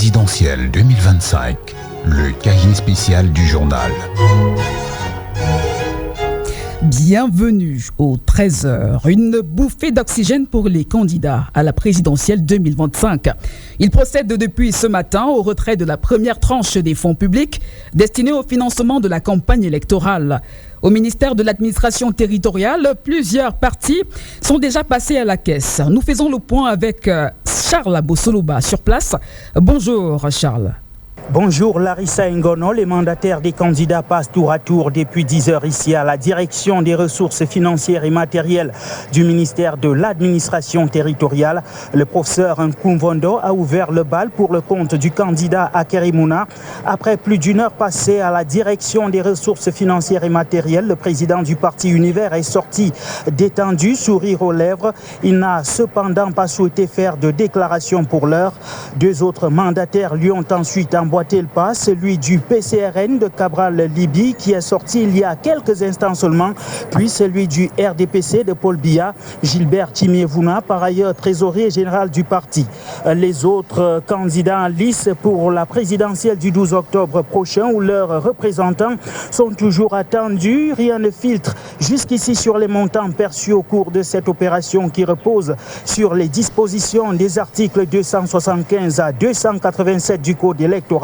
présidentielle 2025, le cahier spécial du journal. Bienvenue au 13h, une bouffée d'oxygène pour les candidats à la présidentielle 2025. Ils procèdent depuis ce matin au retrait de la première tranche des fonds publics destinés au financement de la campagne électorale. Au ministère de l'administration territoriale, plusieurs partis sont déjà passés à la caisse. Nous faisons le point avec Charles Abosoloba sur place. Bonjour Charles. Bonjour Larissa Ngono, les mandataires des candidats passent tour à tour depuis 10 heures ici à la direction des ressources financières et matérielles du ministère de l'administration territoriale. Le professeur Nkumvondo a ouvert le bal pour le compte du candidat Akerimuna. Après plus d'une heure passée à la direction des ressources financières et matérielles, le président du parti Univers est sorti détendu, sourire aux lèvres. Il n'a cependant pas souhaité faire de déclaration pour l'heure. Deux autres mandataires lui ont ensuite emboîté le pas, celui du PCRN de Cabral Libye qui est sorti il y a quelques instants seulement, puis celui du RDPC de Paul Biya, Gilbert Timiévouna, par ailleurs trésorier général du parti. Les autres candidats en lice pour la présidentielle du 12 octobre prochain où leurs représentants sont toujours attendus. Rien ne filtre jusqu'ici sur les montants perçus au cours de cette opération qui repose sur les dispositions des articles 275 à 287 du Code électoral.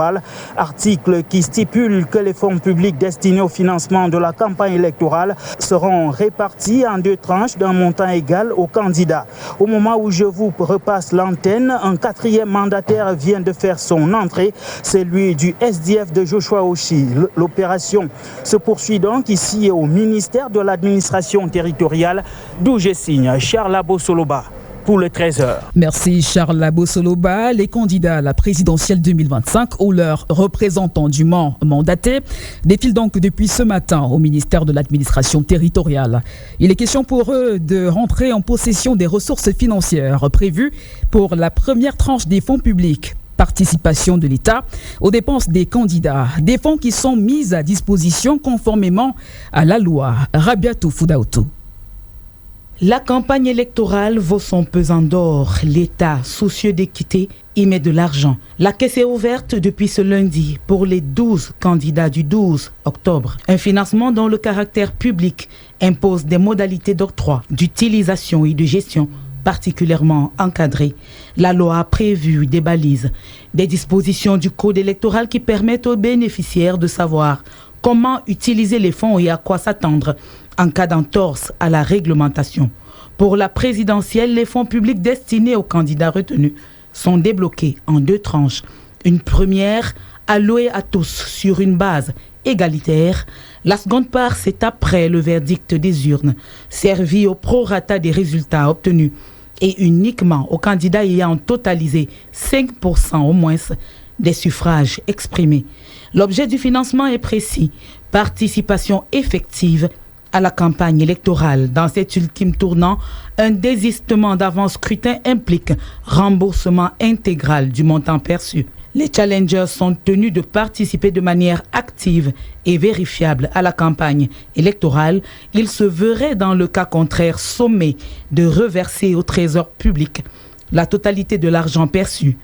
Article qui stipule que les fonds publics destinés au financement de la campagne électorale seront répartis en deux tranches d'un montant égal aux candidats. Au moment où je vous repasse l'antenne, un quatrième mandataire vient de faire son entrée, celui du SDF de Joshua Oshi. L'opération se poursuit donc ici au ministère de l'administration territoriale, d'où je signe Charles Abosoloba. Pour le 13h. Merci Charles Abosoloba. Les candidats à la présidentielle 2025 ou leurs représentants dûment mandatés défilent donc depuis ce matin au ministère de l'administration territoriale. Il est question pour eux de rentrer en possession des ressources financières prévues pour la première tranche des fonds publics. Participation de l'État aux dépenses des candidats, des fonds qui sont mis à disposition conformément à la loi. Rabiatou Foudaoutou. La campagne électorale vaut son pesant d'or. L'État, soucieux d'équité, y met de l'argent. La caisse est ouverte depuis ce lundi pour les 12 candidats du 12 octobre. Un financement dont le caractère public impose des modalités d'octroi, d'utilisation et de gestion particulièrement encadrées. La loi a prévu des balises, des dispositions du Code électoral qui permettent aux bénéficiaires de savoir comment utiliser les fonds et à quoi s'attendre en cas d'entorse à la réglementation. Pour la présidentielle, les fonds publics destinés aux candidats retenus sont débloqués en deux tranches. Une première allouée à tous sur une base égalitaire. La seconde part, c'est après le verdict des urnes, servi au prorata des résultats obtenus et uniquement aux candidats ayant totalisé 5% au moins des suffrages exprimés. L'objet du financement est précis, participation effective à la campagne électorale. Dans cet ultime tournant, un désistement d'avant-scrutin implique remboursement intégral du montant perçu. Les challengers sont tenus de participer de manière active et vérifiable à la campagne électorale. Ils se verraient dans le cas contraire sommés de reverser au trésor public la totalité de l'argent perçu,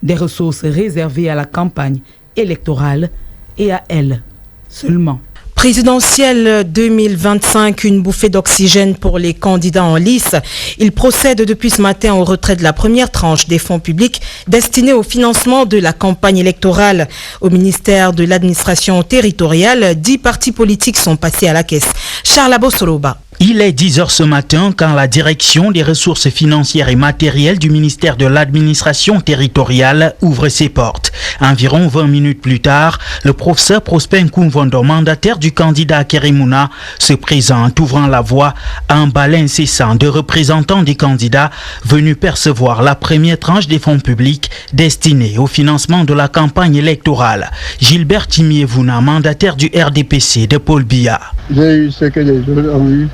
des ressources réservées à la campagne électorale et à elle seulement. Présidentielle 2025, une bouffée d'oxygène pour les candidats en lice. Ils procèdent depuis ce matin au retrait de la première tranche des fonds publics destinés au financement de la campagne électorale. Au ministère de l'administration territoriale, 10 partis politiques sont passés à la caisse. Charles Abosoloba. Il est 10h ce matin quand la direction des ressources financières et matérielles du ministère de l'administration territoriale ouvre ses portes. Environ 20 minutes plus tard, le professeur Prosper Nkumvondo, mandataire du candidat Akerimuna, se présente, ouvrant la voie à un bal incessant de représentants des candidats venus percevoir la première tranche des fonds publics destinés au financement de la campagne électorale. Gilbert Timiévouna, mandataire du RDPC de Paul Biya. J'ai eu ce que les autres ont eu.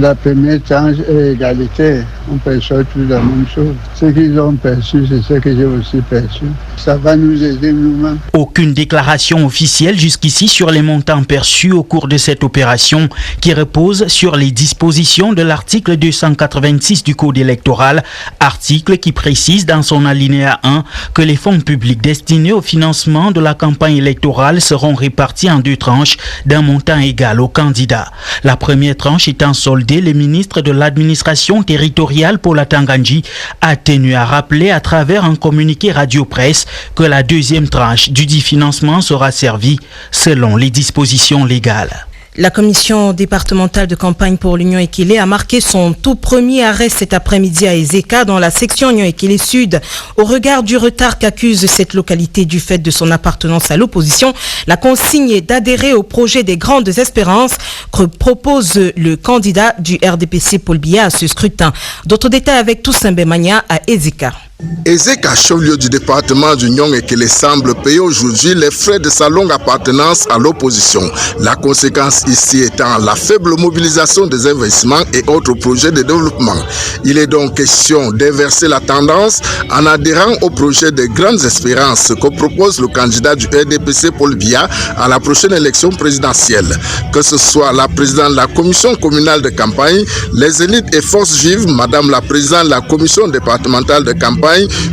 La première tranche est égalité. On perçoit tous la même chose. Ce qu'ils ont perçu, c'est ce que j'ai aussi perçu. Ça va nous aider nous-mêmes. Aucune déclaration officielle jusqu'ici sur les montants perçus au cours de cette opération qui repose sur les dispositions de l'article 286 du Code électoral, article qui précise dans son alinéa 1 que les fonds publics destinés au financement de la campagne électorale seront répartis en 2 tranches d'un montant égal aux candidats. La première tranche étant soldée, le ministre de l'administration territoriale Paula Tangandji a tenu à rappeler à travers un communiqué radio-presse que la deuxième tranche du dit financement sera servie selon les dispositions légales. La commission départementale de campagne pour l'Union Ekele a marqué son tout premier arrêt cet après-midi à Ezeka dans la section Union Ekele Sud. Au regard du retard qu'accuse cette localité du fait de son appartenance à l'opposition, la consigne est d'adhérer au projet des Grandes Espérances que propose le candidat du RDPC Paul Biya à ce scrutin. D'autres détails avec Toussaint Bemania à Ezeka. Ezeka, chef-lieu du département d'Union Ekele, semble payer aujourd'hui les frais de sa longue appartenance à l'opposition. La conséquence ici étant la faible mobilisation des investissements et autres projets de développement. Il est donc question d'inverser la tendance en adhérant au projet des Grandes Espérances que propose le candidat du RDPC Paul Biya à la prochaine élection présidentielle. Que ce soit la présidente de la commission communale de campagne, les élites et forces vives, madame la présidente de la commission départementale de campagne,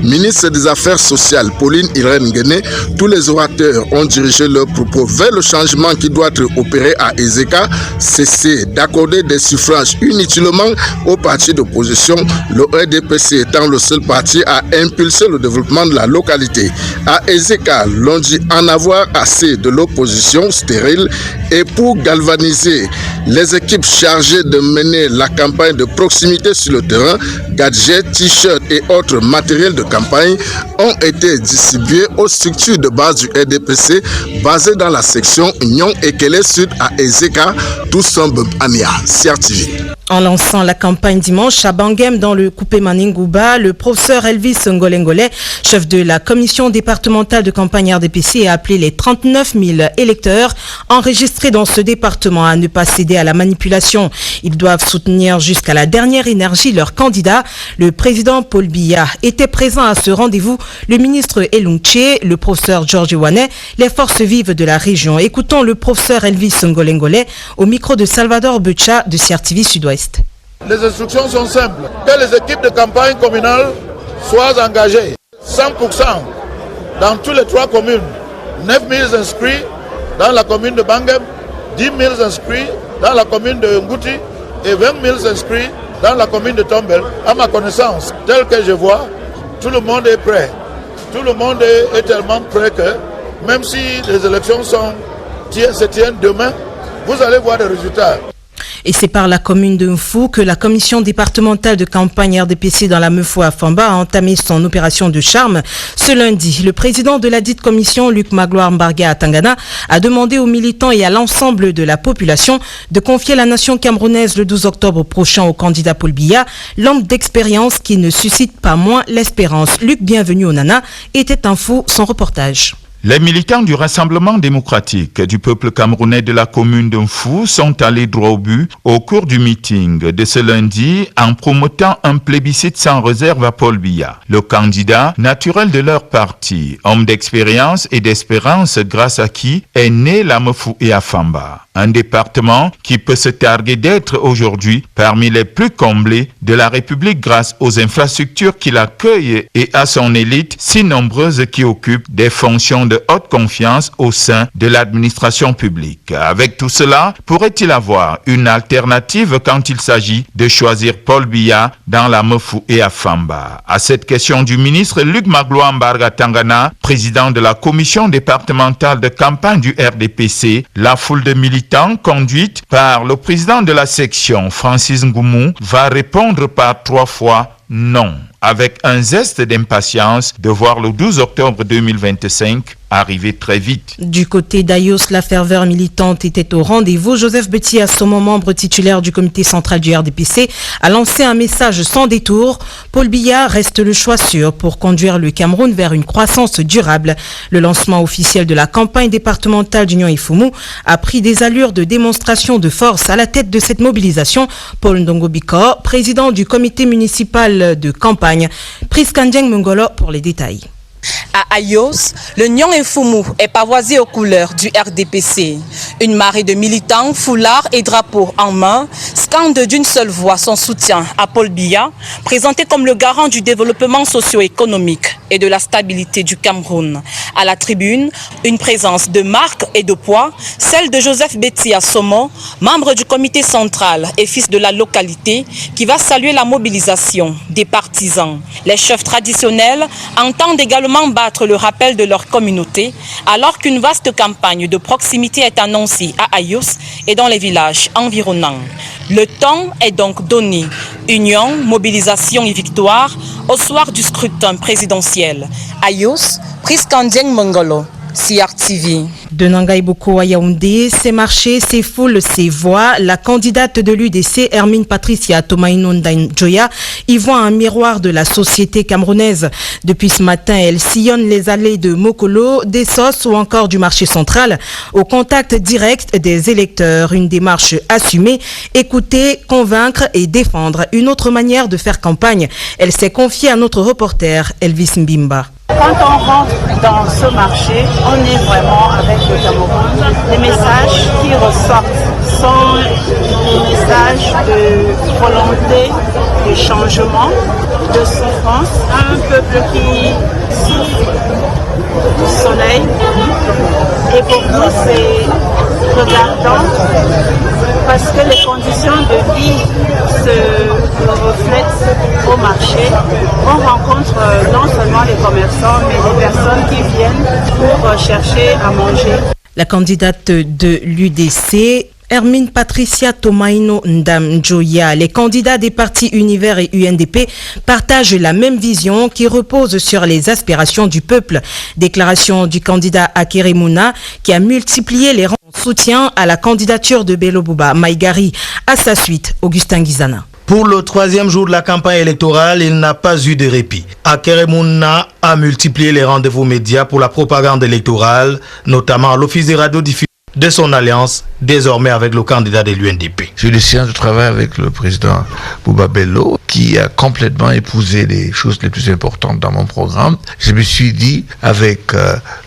ministre des Affaires sociales, Pauline Irène Guéné, tous les orateurs ont dirigé leurs propos vers le changement qui doit être opéré à Ezeka, cesser d'accorder des suffrages inutilement aux partis d'opposition, le RDPC étant le seul parti à impulser le développement de la localité. À Ezeka, l'on dit en avoir assez de l'opposition stérile et pour galvaniser les équipes chargées de mener la campagne de proximité sur le terrain, gadgets, t-shirts et autres matériels de campagne ont été distribués aux structures de base du RDPC basées dans la section Union Ekele Sud à Ezeka, Toussaint Bemania, CRTV. En lançant la campagne dimanche à Bangem dans le coupé Maningouba, le professeur Elvis Ngolengole, chef de la commission départementale de campagne RDPC, a appelé les 39 000 électeurs enregistrés dans ce département à ne pas céder à la manipulation. Ils doivent soutenir jusqu'à la dernière énergie leur candidat. Le président Paul Biya était présent à ce rendez-vous, le ministre Elungche, le professeur George Iwane, les forces vives de la région. Écoutons le professeur Elvis Ngolengole au micro de Salvador Becha de CRTV Sud-Ouest. Les instructions sont simples. Que les équipes de campagne communale soient engagées 100% dans toutes les 3 communes. 9 000 inscrits dans la commune de Bangem, 10 000 inscrits dans la commune de Ngouti et 20 000 inscrits dans la commune de Tombel. À ma connaissance, tel que je vois, tout le monde est prêt. Tout le monde est tellement prêt que même si les élections se tiennent demain, vous allez voir des résultats. Et c'est par la commune de Mfou que la commission départementale de campagne RDPC dans la Mefou à Famba a entamé son opération de charme. Ce lundi, le président de la dite commission, Luc Magloire Mbarga à Tangana, a demandé aux militants et à l'ensemble de la population de confier la nation camerounaise le 12 octobre prochain au candidat Paul Biya, l'homme d'expérience qui ne suscite pas moins l'espérance. Luc, bienvenue au Nana, était Info, son reportage. Les militants du Rassemblement démocratique du peuple camerounais de la commune d'Mfou sont allés droit au but au cours du meeting de ce lundi en promotant un plébiscite sans réserve à Paul Biya, le candidat naturel de leur parti, homme d'expérience et d'espérance grâce à qui est né la Mefou et Afamba. Un département qui peut se targuer d'être aujourd'hui parmi les plus comblés de la République grâce aux infrastructures qu'il accueille et à son élite si nombreuse qui occupe des fonctions de haute confiance au sein de l'administration publique. Avec tout cela, pourrait-il avoir une alternative quand il s'agit de choisir Paul Biya dans la Mefou et Afamba? À cette question du ministre Luc Magloire Mbarga Tangana, président de la commission départementale de campagne du RDPC, la foule de militants conduite par le président de la section, Francis Ngoumou, va répondre par 3 fois non, avec un zeste d'impatience de voir le 12 octobre 2025 arriver très vite. Du côté d'Ayos, la ferveur militante était au rendez-vous. Joseph Betty, à ce moment membre titulaire du comité central du RDPC, a lancé un message sans détour. Paul Biya reste le choix sûr pour conduire le Cameroun vers une croissance durable. Le lancement officiel de la campagne départementale d'Union Ifumu a pris des allures de démonstration de force. À la tête de cette mobilisation, Paul Ndongobiko, président du comité municipal de campagne. Prise Kandjeng Mungolo pour les détails. À Ayos, le Nyon Ifumu est pavoisé aux couleurs du RDPC. Une marée de militants, foulards et drapeaux en main scandent d'une seule voix son soutien à Paul Biya, présenté comme le garant du développement socio-économique et de la stabilité du Cameroun. À la tribune, une présence de marque et de poids, celle de Joseph Betty Assomo, membre du comité central et fils de la localité, qui va saluer la mobilisation des partisans. Les chefs traditionnels entendent également battre le rappel de leur communauté, alors qu'une vaste campagne de proximité est annoncée à Ayos et dans les villages environnants. Le temps est donc donné. Union, mobilisation et victoire au soir du scrutin présidentiel. Ayos, Prise Kandjeng Mongolo. CRTV. De Nangaïboko à Yaoundé, ces marchés, ces foules, ces voix, la candidate de l'UDC, Hermine Patricia Tomaino Njoya, y voit un miroir de la société camerounaise. Depuis ce matin, elle sillonne les allées de Mokolo, des Sos ou encore du marché central, au contact direct des électeurs. Une démarche assumée, écouter, convaincre et défendre. Une autre manière de faire campagne. Elle s'est confiée à notre reporter, Elvis Mbimba. Quand on rentre dans ce marché, on est vraiment avec le Cameroun. Les messages qui ressortent sont des messages de volonté, de changement, de souffrance. Un peuple qui souffre du soleil. Et pour nous, c'est regardant parce que les conditions de vie se reflètent au marché. On rencontre non seulement les commerçants, mais les personnes qui viennent pour chercher à manger. La candidate de l'UDC, Hermine Patricia Tomaino Njoya. Les candidats des partis Univers et UNDP partagent la même vision qui repose sur les aspirations du peuple. Déclaration du candidat Akere Mouna qui a multiplié les rangs de soutien à la candidature de Bello Bouba Maïgari. À sa suite, Augustin Guizana. Pour le troisième jour de la campagne électorale, il n'a pas eu de répit. Akere Mouna a multiplié les rendez-vous médias pour la propagande électorale, notamment à l'office des radiodiffusions de son alliance, désormais avec le candidat de l'UNDP. J'ai eu des séances de travail avec le président Bouba Bello, qui a complètement épousé les choses les plus importantes dans mon programme. Je me suis dit, avec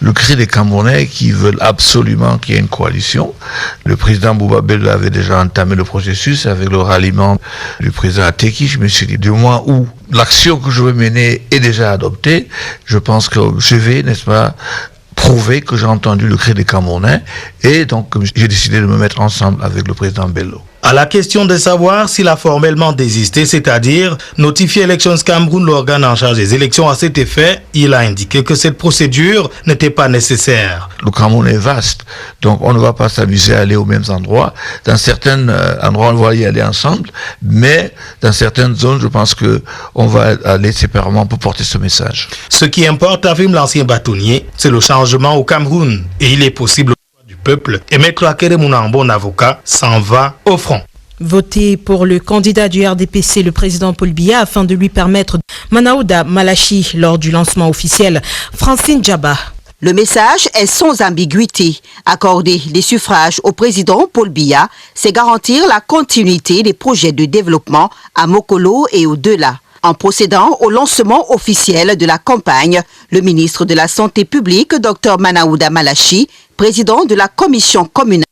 le cri des Camerounais qui veulent absolument qu'il y ait une coalition, le président Bouba Bello avait déjà entamé le processus avec le ralliement du président Ateki. Je me suis dit, du moment où l'action que je veux mener est déjà adoptée, je pense que je vais, n'est-ce pas, prouver que j'ai entendu le cri des Camerounais et donc j'ai décidé de me mettre ensemble avec le président Bello. À la question de savoir s'il a formellement désisté, c'est-à-dire notifié Elections Cameroun, l'organe en charge des élections à cet effet, il a indiqué que cette procédure n'était pas nécessaire. Le Cameroun est vaste, donc on ne va pas s'amuser à aller aux mêmes endroits. Dans certains endroits, on va y aller ensemble, mais dans certaines zones, je pense qu'on va aller séparément pour porter ce message. Ce qui importe, affirme l'ancien bâtonnier, c'est le changement au Cameroun. Et il est possible du peuple. Et Maître Akere Mouna, un bon avocat, s'en va au front. Voter pour le candidat du RDPC, le président Paul Biya, afin de lui permettre Manaouda Malachi lors du lancement officiel. Francine Djaba. Le message est sans ambiguïté. Accorder les suffrages au président Paul Biya, c'est garantir la continuité des projets de développement à Mokolo et au-delà. En procédant au lancement officiel de la campagne, le ministre de la Santé publique, Dr Manaouda Malachi, président de la commission communale.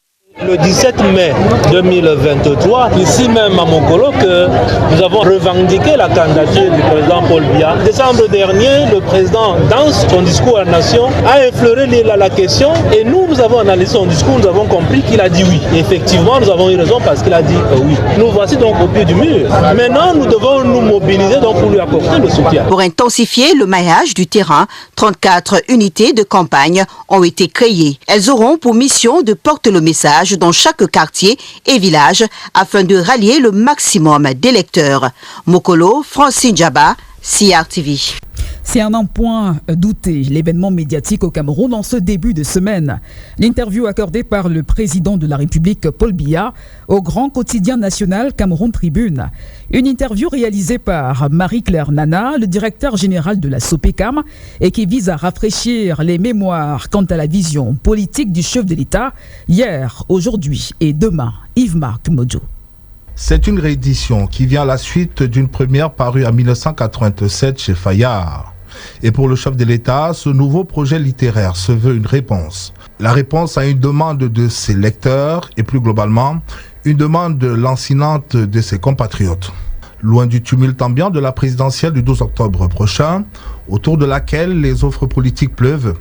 Le 17 mai 2023, ici même à Mokolo, que nous avons revendiqué la candidature du président Paul Biya. Décembre dernier, le président, dans son discours à la nation, a effleuré la question et nous avons analysé son discours, nous avons compris qu'il a dit oui. Et effectivement, nous avons eu raison parce qu'il a dit oui. Nous voici donc au pied du mur. Maintenant, nous devons nous mobiliser donc pour lui apporter le soutien. Pour intensifier le maillage du terrain, 34 unités de campagne ont été créées. Elles auront pour mission de porter le message dans chaque quartier et village afin de rallier le maximum d'électeurs. Mokolo, Francine Djaba, CRTV. C'est un point douté, l'événement médiatique au Cameroun en ce début de semaine. L'interview accordée par le président de la République, Paul Biya, au grand quotidien national Cameroun Tribune. Une interview réalisée par Marie-Claire Nana, le directeur général de la SOPECAM, et qui vise à rafraîchir les mémoires quant à la vision politique du chef de l'État hier, aujourd'hui et demain. Yves-Marc Modjo. C'est une réédition qui vient à la suite d'une première parue en 1987 chez Fayard. Et pour le chef de l'État, ce nouveau projet littéraire se veut une réponse. La réponse à une demande de ses lecteurs et plus globalement, une demande lancinante de ses compatriotes. Loin du tumulte ambiant de la présidentielle du 12 octobre prochain, autour de laquelle les offres politiques pleuvent,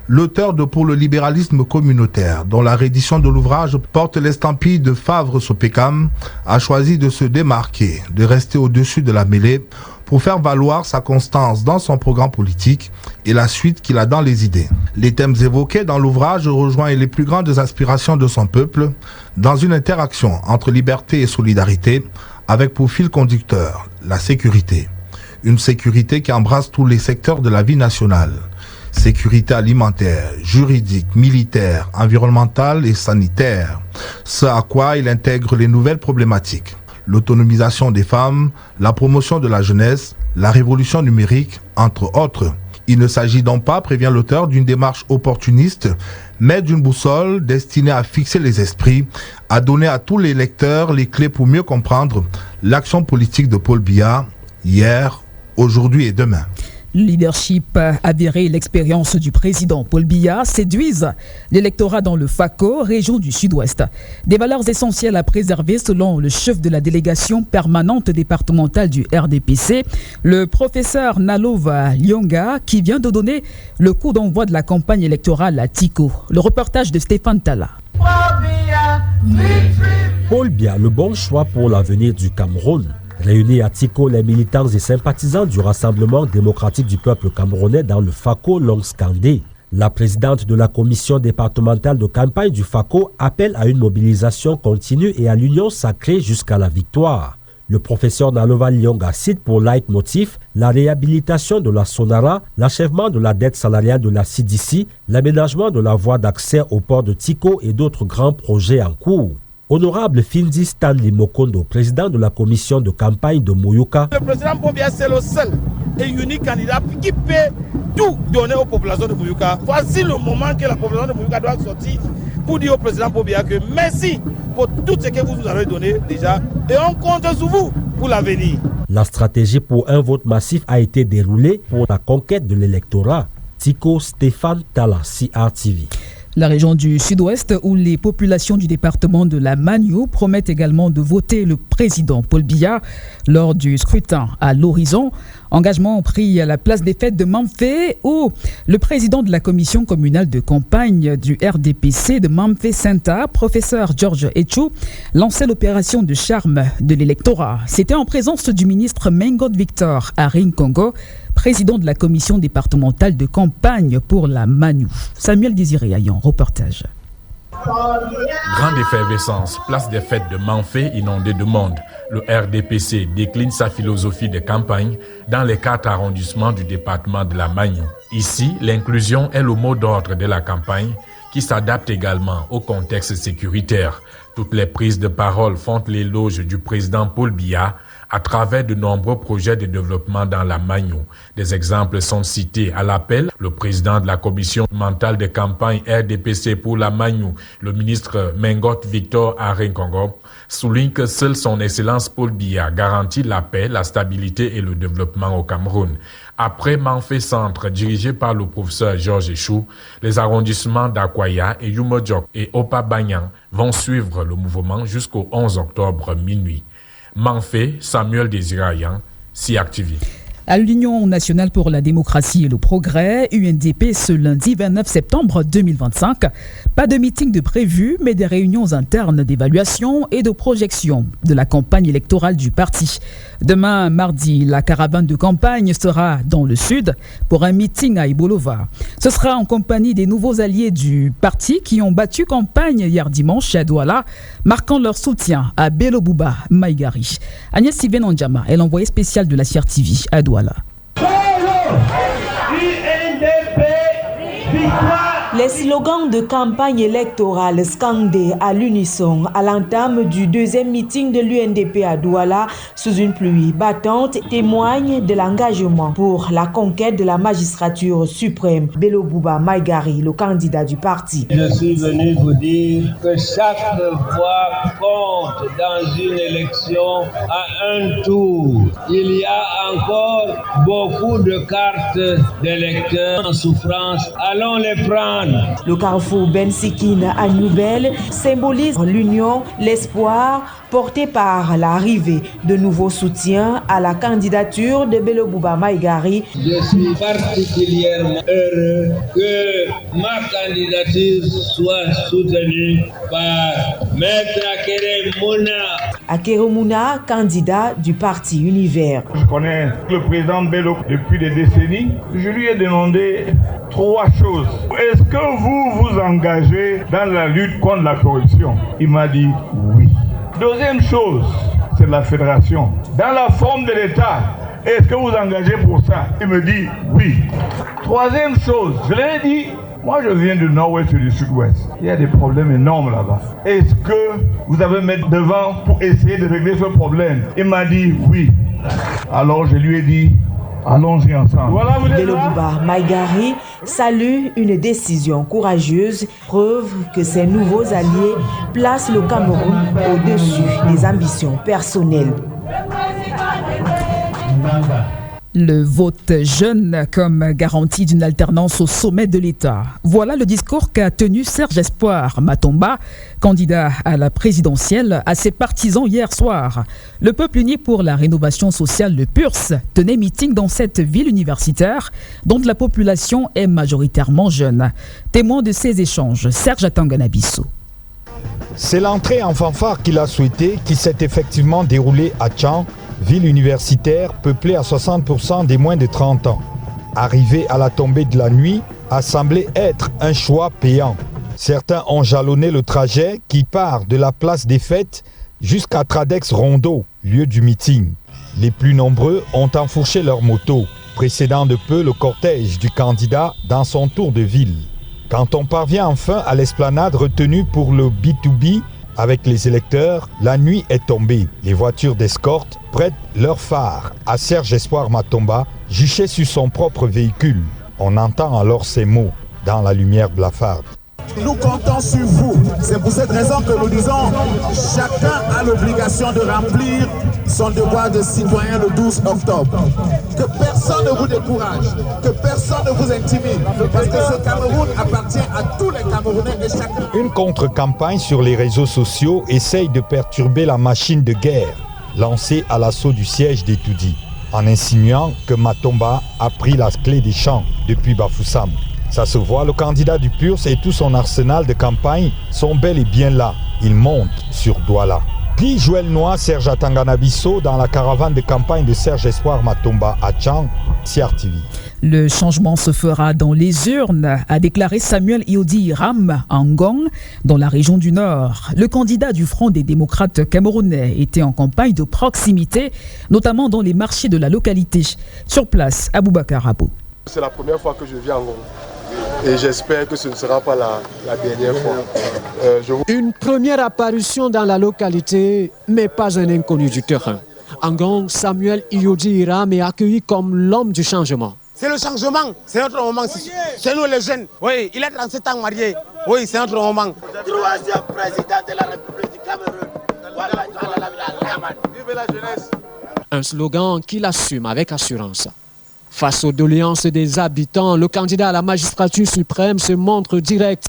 l'auteur de Pour le libéralisme communautaire, dont la réédition de l'ouvrage porte l'estampille de Favre Sopecam, a choisi de se démarquer, de rester au-dessus de la mêlée pour faire valoir sa constance dans son programme politique et la suite qu'il a dans les idées. Les thèmes évoqués dans l'ouvrage rejoignent les plus grandes aspirations de son peuple dans une interaction entre liberté et solidarité avec pour fil conducteur la sécurité. Une sécurité qui embrasse tous les secteurs de la vie nationale. Sécurité alimentaire, juridique, militaire, environnementale et sanitaire. Ce à quoi il intègre les nouvelles problématiques. L'autonomisation des femmes, la promotion de la jeunesse, la révolution numérique, entre autres. Il ne s'agit donc pas, prévient l'auteur, d'une démarche opportuniste, mais d'une boussole destinée à fixer les esprits, à donner à tous les lecteurs les clés pour mieux comprendre l'action politique de Paul Biya, hier, aujourd'hui et demain. Le leadership avéré et l'expérience du président Paul Biya séduisent l'électorat dans le FACO, région du Sud-Ouest. Des valeurs essentielles à préserver selon le chef de la délégation permanente départementale du RDPC, le professeur Nalova Lyonga, qui vient de donner le coup d'envoi de la campagne électorale à Tiko. Le reportage de Stéphane Tala. Paul Biya, le bon choix pour l'avenir du Cameroun. Réunis à Tiko, les militants et sympathisants du Rassemblement démocratique du peuple camerounais dans le FACO l'ont scandé. La présidente de la commission départementale de campagne du FACO appelle à une mobilisation continue et à l'union sacrée jusqu'à la victoire. Le professeur Nalova Lyonga cite pour leitmotiv la réhabilitation de la Sonara, l'achèvement de la dette salariale de la CDC, l'aménagement de la voie d'accès au port de Tiko et d'autres grands projets en cours. Honorable Findi Stanley Mokondo, président de la commission de campagne de Mouyouka. Le président Paul Biya, c'est le seul et unique candidat qui peut tout donner aux populations de Mouyouka. Voici le moment que la population de Mouyouka doit sortir pour dire au président Paul Biya que merci pour tout ce que vous nous avez donné déjà et on compte sur vous pour l'avenir. La stratégie pour un vote massif a été déroulée pour la conquête de l'électorat. Tiko Stéphane Tala, CRTV. La région du Sud-Ouest, où les populations du département de la Magno promettent également de voter le président Paul Biya lors du scrutin à l'horizon. Engagement pris à la place des fêtes de Mamfé, où le président de la commission communale de campagne du RDPC de Mamfé-Senta, professeur George Etchou, lançait l'opération de charme de l'électorat. C'était en présence du ministre Mengot Victor Aring Congo, président de la commission départementale de campagne pour la Magno. Samuel Désiré Ayan, reportage. Grande effervescence, place des fêtes de Mamfé inondée de monde. Le RDPC décline sa philosophie de campagne dans les 4 arrondissements du département de la Magno. Ici, l'inclusion est le mot d'ordre de la campagne qui s'adapte également au contexte sécuritaire. Toutes les prises de parole font l'éloge du président Paul Biya à travers de nombreux projets de développement dans la Magno. Des exemples sont cités à l'appel. Le président de la commission mentale de campagne RDPC pour la Magno, le ministre Mengot Victor Aring Congo, souligne que seule son excellence Paul Biya garantit la paix, la stabilité et le développement au Cameroun. Après Mamfé Centre, dirigé par le professeur Georges Etchou, les arrondissements d'Akwaya et Yumodjok et Opa-Banyan vont suivre le mouvement jusqu'au 11 octobre minuit. Mamfé, Samuel Désirayan, CRTV. À l'Union nationale pour la démocratie et le progrès, UNDP, ce lundi 29 septembre 2025. Pas de meeting de prévu, mais des réunions internes d'évaluation et de projection de la campagne électorale du parti. Demain, mardi, la caravane de campagne sera dans le sud pour un meeting à Ibolova. Ce sera en compagnie des nouveaux alliés du parti qui ont battu campagne hier dimanche à Douala, marquant leur soutien à Bello Bouba Maïgari. Agnès Sylvain Ndjama est l'envoyée spéciale de la CRTV à Douala. Les slogans de campagne électorale scandés à l'unisson à l'entame du deuxième meeting de l'UNDP à Douala sous une pluie battante témoignent de l'engagement pour la conquête de la magistrature suprême. Bello Bouba Maïgari, le candidat du parti. Je suis venu vous dire que chaque voix compte dans une élection à un tour. Il y a encore beaucoup de cartes d'électeurs en souffrance. Allons les prendre. Le carrefour Ben Sikine à Nouvelle symbolise l'union, l'espoir porté par l'arrivée de nouveaux soutiens à la candidature de Bello Bouba Maïgari. Je suis particulièrement heureux que ma candidature soit soutenue par Maître Akere Mouna, candidat du parti Univers. Je connais le président Bello depuis des décennies. Je lui ai demandé 3 choses. Est-ce que vous vous engagez dans la lutte contre la corruption? Il m'a dit oui. Deuxième chose, c'est la fédération. Dans la forme de l'État, est-ce que vous vous engagez pour ça? Il me dit oui. Troisième chose, je lui ai dit, moi je viens du nord-ouest et du sud-ouest. Il y a des problèmes énormes là-bas. Est-ce que vous avez mettre devant pour essayer de régler ce problème? Il m'a dit oui. Alors je lui ai dit, allons-y ensemble. Voilà, Bello Bouba Maïgari salue une décision courageuse, preuve que ces nouveaux alliés placent le Cameroun au-dessus des ambitions personnelles. Le vote jeune comme garantie d'une alternance au sommet de l'État. Voilà le discours qu'a tenu Serge Espoir Matomba, candidat à la présidentielle, à ses partisans hier soir. Le Peuple uni pour la rénovation sociale, le PURS, tenait meeting dans cette ville universitaire dont la population est majoritairement jeune. Témoin de ces échanges, Serge Atanganabiso. C'est l'entrée en fanfare qu'il a souhaité, qui s'est effectivement déroulée à Tchan, ville universitaire peuplée à 60% des moins de 30 ans. Arrivé à la tombée de la nuit, a semblé être un choix payant. Certains ont jalonné le trajet qui part de la place des Fêtes jusqu'à Tradex Rondeau, lieu du meeting. Les plus nombreux ont enfourché leur moto, précédant de peu le cortège du candidat dans son tour de ville. Quand on parvient enfin à l'esplanade retenue pour le B2B, avec les électeurs, la nuit est tombée. Les voitures d'escorte prêtent leurs phares à Serge Espoir Matomba, juché sur son propre véhicule. On entend alors ces mots dans la lumière blafarde. Nous comptons sur vous. C'est pour cette raison que nous disons chacun a l'obligation de remplir son devoir de citoyen le 12 octobre. Que personne ne vous décourage, que personne ne vous intimide, parce que ce Cameroun appartient à tous les Camerounais et chacun. Une contre-campagne sur les réseaux sociaux essaye de perturber la machine de guerre lancée à l'assaut du siège d'Etoudi, en insinuant que Matomba a pris la clé des champs depuis Bafoussam. Ça se voit, le candidat du PURS et tout son arsenal de campagne sont bel et bien là. Ils montent sur Douala. Puis Joël Noir, Serge Atanganabiso dans la caravane de campagne de Serge Espoir Matomba à Tchan, CRTV. Le changement se fera dans les urnes, a déclaré Samuel Iodi Iram à Ngong, dans la région du Nord. Le candidat du Front des démocrates camerounais était en campagne de proximité, notamment dans les marchés de la localité. Sur place, Aboubakar Abou. C'est la première fois que je viens à Ngong. Et j'espère que ce ne sera pas la dernière fois. Une première apparition dans la localité, mais pas un inconnu du terrain. En Ngong, Samuel Iodi Iram est accueilli comme l'homme du changement. C'est le changement, c'est notre moment. C'est nous les jeunes. Oui, il est 37 ans marié. Oui, c'est notre moment. Troisième président de la République du Cameroun. Vive la jeunesse. Un slogan qu'il assume avec assurance. Face aux doléances des habitants, le candidat à la magistrature suprême se montre direct.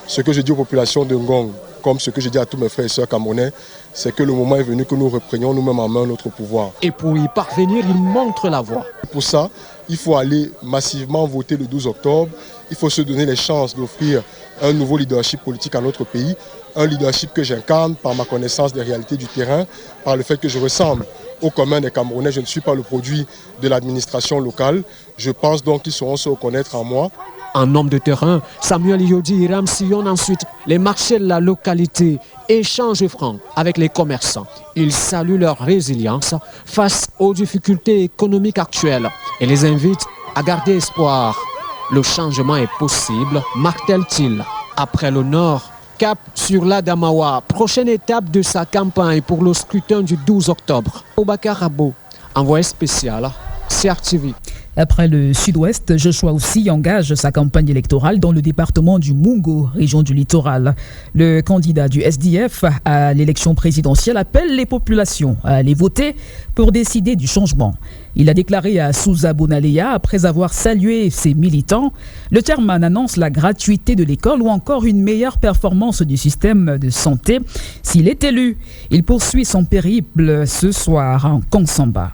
Ce que je dis aux populations de Ngong, comme ce que je dis à tous mes frères et sœurs camerounais, c'est que le moment est venu que nous reprenions nous-mêmes en main notre pouvoir. Et pour y parvenir, il montre la voie. Pour ça, il faut aller massivement voter le 12 octobre. Il faut se donner les chances d'offrir un nouveau leadership politique à notre pays. Un leadership que j'incarne par ma connaissance des réalités du terrain, par le fait que je ressemble au commun des Camerounais. Je ne suis pas le produit de l'administration locale. Je pense donc qu'ils sauront se reconnaître en moi. En homme de terrain, Samuel Iodi Iram sillonne ensuite les marchés de la localité, échange franc avec les commerçants. Il salue leur résilience face aux difficultés économiques actuelles et les invite à garder espoir Le changement est possible, martèle-t-il. Après le Nord, cap sur l'Adamawa, prochaine étape de sa campagne pour le scrutin du 12 octobre. Obakar Rabo, envoyé spécial, CRTV. Après le sud-ouest, Joshua aussi engage sa campagne électorale dans le département du Mungo, région du littoral. Le candidat du SDF à l'élection présidentielle appelle les populations à aller voter pour décider du changement. Il a déclaré à Souza Bonalea, après avoir salué ses militants, le chairman annonce la gratuité de l'école ou encore une meilleure performance du système de santé. S'il est élu, il poursuit son périple ce soir en Kansamba.